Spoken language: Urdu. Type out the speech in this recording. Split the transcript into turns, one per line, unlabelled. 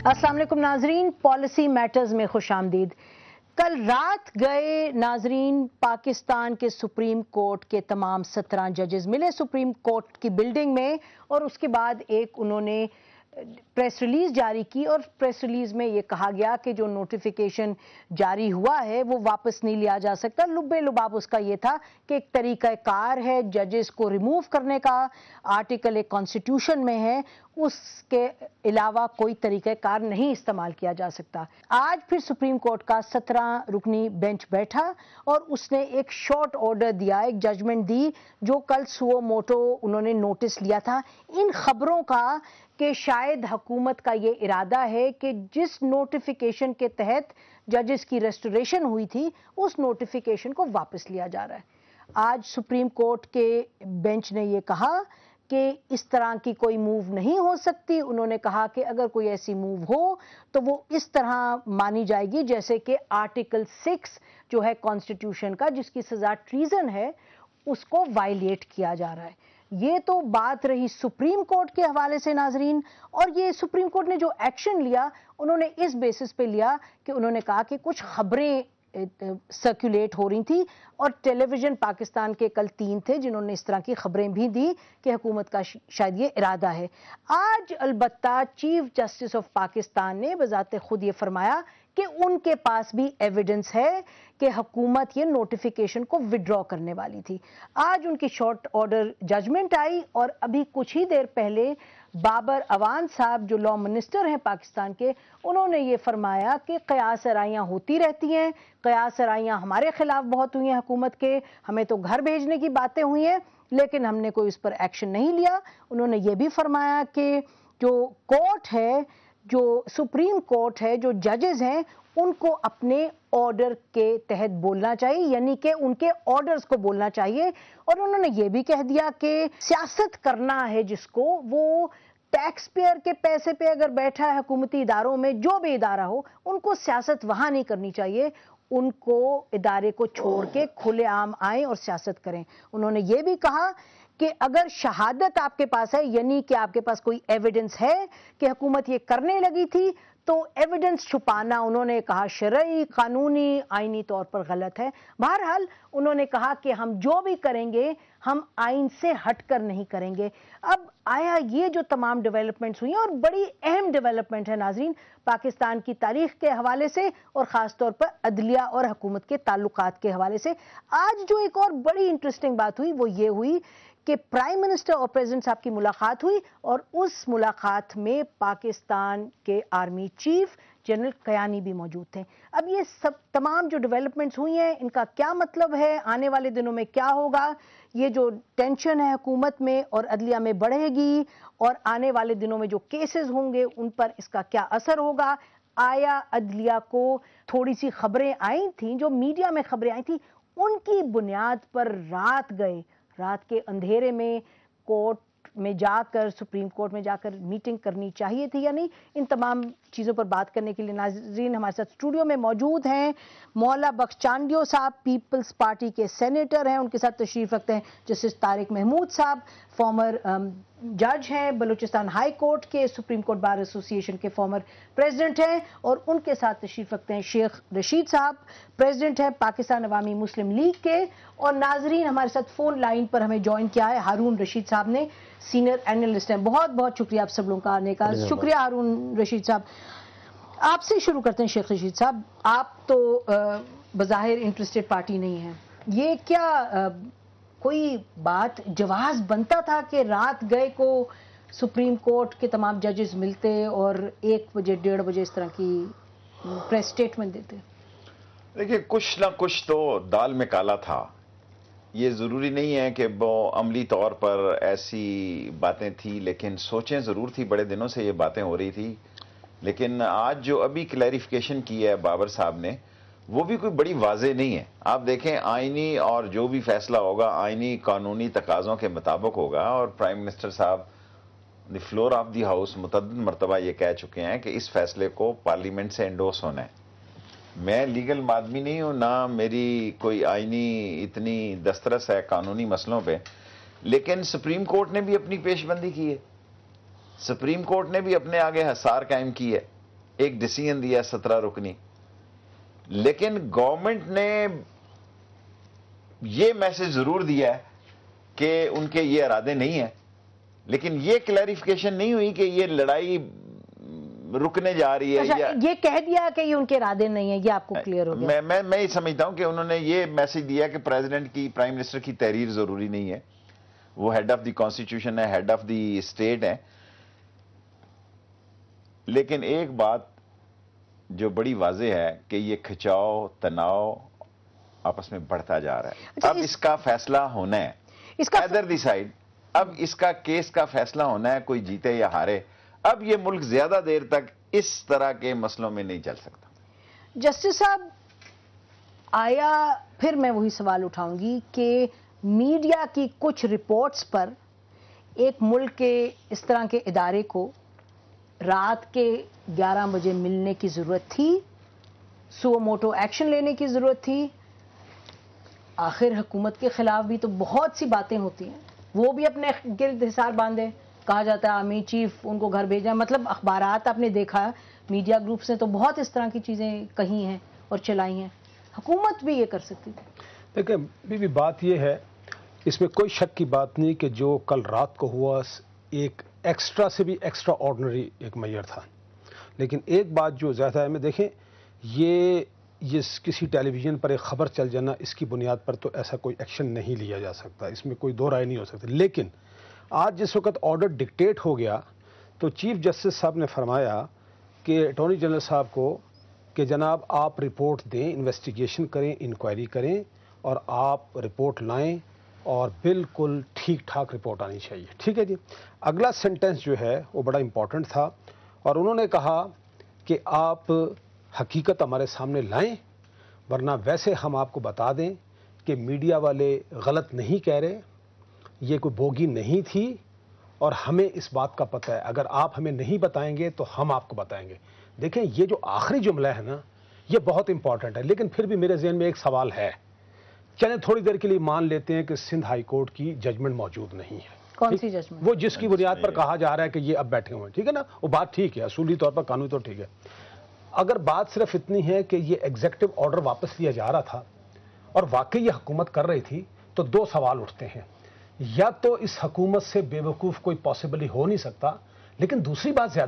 السلام علیکم ناظرین، پالیسی میٹرز میں خوش آمدید۔ کل رات گئے ناظرین پاکستان کے سپریم کورٹ کے تمام 17 ججز ملے سپریم کورٹ کی بلڈنگ میں، اور اس کے بعد ایک انہوں نے پریس ریلیز جاری کی، اور پریس ریلیز میں یہ کہا گیا کہ جو نوٹیفیکیشن جاری ہوا ہے وہ واپس نہیں لیا جا سکتا۔ لب لباب اس کا یہ تھا کہ ایک طریقہ کار ہے ججز کو ریموو کرنے کا، آرٹیکل ایک کانسٹیٹیوشن میں ہے، اس کے علاوہ کوئی طریقہ کار نہیں استعمال کیا جا سکتا۔ آج پھر سپریم کورٹ کا 17 رکنی بینچ بیٹھا اور اس نے ایک شارٹ آرڈر دیا، ایک ججمنٹ دی جو کل سو موٹو انہوں نے نوٹس لیا تھا ان خبروں کا کہ شاید حکومت کا یہ ارادہ ہے کہ جس نوٹیفیکیشن کے تحت ججز کی ریسٹوریشن ہوئی تھی اس نوٹیفیکیشن کو واپس لیا جا رہا ہے۔ آج سپریم کورٹ کے بینچ نے یہ کہا کہ اس طرح کی کوئی موو نہیں ہو سکتی۔ انہوں نے کہا کہ اگر کوئی ایسی موو ہو تو وہ اس طرح مانی جائے گی جیسے کہ آرٹیکل 6 جو ہے کانسٹیٹیوشن کا، جس کی سزا ٹریزن ہے، اس کو وائلیٹ کیا جا رہا ہے۔ یہ تو بات رہی سپریم کورٹ کے حوالے سے ناظرین، اور یہ سپریم کورٹ نے جو ایکشن لیا انہوں نے اس بیسس پہ لیا کہ انہوں نے کہا کہ کچھ خبریں سرکولیٹ ہو رہی تھی، اور ٹیلی ویژن پاکستان کے کل 3 تھے جنہوں نے اس طرح کی خبریں بھی دی کہ حکومت کا شاید یہ ارادہ ہے۔ آج البتہ چیف جسٹس آف پاکستان نے بذات خود یہ فرمایا کہ ان کے پاس بھی ایویڈنس ہے کہ حکومت یہ نوٹیفیکیشن کو وڈرا کرنے والی تھی۔ آج ان کی شارٹ آرڈر ججمنٹ آئی، اور ابھی کچھ ہی دیر پہلے بابر اعوان صاحب جو لا منسٹر ہیں پاکستان کے، انہوں نے یہ فرمایا کہ قیاس آرائیاں ہوتی رہتی ہیں، قیاس آرائیاں ہمارے خلاف بہت ہوئی ہیں حکومت کے، ہمیں تو گھر بھیجنے کی باتیں ہوئی ہیں لیکن ہم نے کوئی اس پر ایکشن نہیں لیا۔ انہوں نے یہ بھی فرمایا کہ جو کورٹ ہے، جو سپریم کورٹ ہے، جو ججز ہیں، ان کو اپنے آرڈر کے تحت بولنا چاہیے، یعنی کہ ان کے آرڈرز کو بولنا چاہیے۔ اور انہوں نے یہ بھی کہہ دیا کہ سیاست کرنا ہے جس کو، وہ ٹیکس پیئر کے پیسے پہ اگر بیٹھا ہے حکومتی اداروں میں، جو بھی ادارہ ہو، ان کو سیاست وہاں نہیں کرنی چاہیے، ان کو ادارے کو چھوڑ کے کھلے عام آئیں اور سیاست کریں۔ انہوں نے یہ بھی کہا کہ اگر شہادت آپ کے پاس ہے، یعنی کہ آپ کے پاس کوئی ایویڈنس ہے کہ حکومت یہ کرنے لگی تھی، تو ایویڈنس چھپانا انہوں نے کہا شرعی، قانونی، آئینی طور پر غلط ہے۔ بہرحال انہوں نے کہا کہ ہم جو بھی کریں گے ہم آئین سے ہٹ کر نہیں کریں گے۔ اب آیا یہ جو تمام ڈیولپمنٹس ہوئی ہیں، اور بڑی اہم ڈیولپمنٹ ہے ناظرین پاکستان کی تاریخ کے حوالے سے، اور خاص طور پر عدلیہ اور حکومت کے تعلقات کے حوالے سے، آج جو ایک اور بڑی انٹرسٹنگ بات ہوئی وہ یہ ہوئی کہ پرائم منسٹر اور پریزیڈنٹ صاحب کی ملاقات ہوئی، اور اس ملاقات میں پاکستان کے آرمی چیف جنرل کیانی بھی موجود تھے۔ اب یہ سب تمام جو ڈیولپمنٹس ہوئی ہیں ان کا کیا مطلب ہے، آنے والے دنوں میں کیا ہوگا، یہ جو ٹینشن ہے حکومت میں اور عدلیہ میں بڑھے گی، اور آنے والے دنوں میں جو کیسز ہوں گے ان پر اس کا کیا اثر ہوگا۔ آیا عدلیہ کو تھوڑی سی خبریں آئی تھیں، جو میڈیا میں خبریں آئی تھیں، ان کی بنیاد پر رات کے اندھیرے میں کورٹ میں جا کر، سپریم کورٹ میں جا کر میٹنگ کرنی چاہیے تھی یا نہیں؟ ان تمام چیزوں پر بات کرنے کے لیے ناظرین ہمارے ساتھ اسٹوڈیو میں موجود ہیں مولا بخش چانڈیو صاحب، پیپلز پارٹی کے سینیٹر ہیں، ان کے ساتھ تشریف رکھتے ہیں جسٹس طارق محمود صاحب، فارمر جج ہیں بلوچستان ہائی کورٹ کے، سپریم کورٹ بار ایسوسی ایشن کے فارمر پریزیڈنٹ ہیں، اور ان کے ساتھ تشریف رکھتے ہیں شیخ رشید صاحب، پریزیڈنٹ ہیں پاکستان عوامی مسلم لیگ کے، اور ناظرین ہمارے ساتھ فون لائن پر ہمیں جوائن کیا ہے ہارون رشید صاحب نے، سینئر اینالسٹ ہیں۔ بہت بہت شکریہ آپ سب لوگوں کا آنے کا۔ شکریہ ہارون رشید صاحب۔ آپ سے شروع کرتے ہیں شیخ رشید صاحب، آپ تو بظاہر انٹرسٹڈ پارٹی نہیں ہیں، یہ کیا کوئی بات جواز بنتا تھا کہ رات گئے کو سپریم کورٹ کے تمام ججز ملتے اور 1 بجے 1:30 بجے اس طرح کی پریس سٹیٹمنٹ دیتے؟
دیکھیے کچھ نہ کچھ تو دال میں کالا تھا۔ یہ ضروری نہیں ہے کہ وہ عملی طور پر ایسی باتیں تھیں، لیکن سوچیں ضرور تھی، بڑے دنوں سے یہ باتیں ہو رہی تھی۔ لیکن آج جو ابھی کلیریفیکیشن کی ہے بابر صاحب نے، وہ بھی کوئی بڑی واضح نہیں ہے۔ آپ دیکھیں آئینی اور جو بھی فیصلہ ہوگا آئینی قانونی تقاضوں کے مطابق ہوگا، اور پرائم منسٹر صاحب دی فلور آف دی ہاؤس متعدد مرتبہ یہ کہہ چکے ہیں کہ اس فیصلے کو پارلیمنٹ سے انڈورس ہونا ہے۔ میں لیگل آدمی نہیں ہوں، نہ میری کوئی آئینی اتنی دسترس ہے قانونی مسئلوں پہ، لیکن سپریم کورٹ نے بھی اپنی پیش بندی کی ہے، سپریم کورٹ نے بھی اپنے آگے حصار قائم کی ہے۔ ایک ڈیسیژن دیا 17 رکنی، لیکن گورنمنٹ نے یہ میسج ضرور دیا ہے کہ ان کے یہ ارادے نہیں ہیں، لیکن یہ کلیریفیکیشن نہیں ہوئی کہ یہ لڑائی رکنے جا رہی ہے یا
یہ کہہ دیا کہ یہ ان کے ارادے نہیں ہیں، یہ آپ کو کلیئر ہو گیا؟
میں یہ سمجھتا ہوں کہ انہوں نے یہ میسج دیا کہ پریزیڈنٹ کی، پرائم منسٹر کی تحریر ضروری نہیں ہے، وہ ہیڈ آف دی کانسٹیٹیوشن ہے، ہیڈ آف دی اسٹیٹ ہے. لیکن ایک بات جو بڑی واضح ہے کہ یہ کھچاؤ تناؤ آپس میں بڑھتا جا رہا ہے. اب اس کا فیصلہ ہونا ہے ایدر دی سائڈ. اب اس کا کیس کا فیصلہ ہونا ہے، کوئی جیتے یا ہارے. اب یہ ملک زیادہ دیر تک اس طرح کے مسئلوں میں نہیں چل سکتا.
جسٹس صاحب، آیا پھر میں وہی سوال اٹھاؤں گی کہ میڈیا کی کچھ رپورٹس پر ایک ملک کے اس طرح کے ادارے کو رات کے 11 بجے ملنے کی ضرورت تھی، سو موٹو ایکشن لینے کی ضرورت تھی؟ آخر حکومت کے خلاف بھی تو بہت سی باتیں ہوتی ہیں، وہ بھی اپنے گرد حصار باندھے. کہا جاتا ہے آرمی چیف ان کو گھر بھیجا، مطلب اخبارات آپ نے دیکھا، میڈیا گروپس نے تو بہت اس طرح کی چیزیں کہی ہیں اور چلائی ہیں. حکومت بھی یہ کر سکتی تھی.
دیکھیں بھی بات یہ ہے، اس میں کوئی شک کی بات نہیں کہ جو کل رات کو ہوا ایک ایکسٹرا سے بھی ایکسٹرا آرڈنری ایک میئر تھا. لیکن ایک بات جو زیادہ ہے، میں دیکھیں یہ کسی ٹیلی ویژن پر ایک خبر چل جانا، اس کی بنیاد پر تو ایسا کوئی ایکشن نہیں لیا جا سکتا، اس میں کوئی دو رائے نہیں ہو سکتی. لیکن آج جس وقت آرڈر ڈکٹیٹ ہو گیا تو چیف جسٹس صاحب نے فرمایا کہ اٹارنی جنرل صاحب کو کہ جناب آپ رپورٹ دیں، انویسٹیگیشن کریں، انکوائری کریں اور آپ رپورٹ لائیں اور بالکل ٹھیک ٹھاک رپورٹ آنی چاہیے. ٹھیک ہے جی. اگلا سینٹنس جو ہے وہ بڑا امپورٹنٹ تھا اور انہوں نے کہا کہ آپ حقیقت ہمارے سامنے لائیں، ورنہ ویسے ہم آپ کو بتا دیں کہ میڈیا والے غلط نہیں کہہ رہے، یہ کوئی بوگی نہیں تھی اور ہمیں اس بات کا پتہ ہے، اگر آپ ہمیں نہیں بتائیں گے تو ہم آپ کو بتائیں گے. دیکھیں یہ جو آخری جملہ ہے نا، یہ بہت امپورٹنٹ ہے. لیکن پھر بھی میرے ذہن میں ایک سوال ہے. چلیں تھوڑی دیر کے لیے مان لیتے ہیں کہ سندھ ہائی کورٹ کی ججمنٹ موجود نہیں ہے.
کون سی ججمنٹ؟
وہ جس کی بنیاد پر کہا جا رہا ہے کہ یہ اب بیٹھے ہوئے ہیں. ٹھیک ہے نا، وہ بات ٹھیک ہے، اصولی طور پر قانونی طور ٹھیک ہے. اگر بات صرف اتنی ہے کہ یہ ایگزیکٹو آرڈر واپس لیا جا رہا تھا اور واقعی یہ حکومت کر رہی تھی، تو دو سوال اٹھتے ہیں. یا تو اس حکومت سے بے وقوف کوئی پاسبلی ہو نہیں سکتا، لیکن دوسری بات زیادہ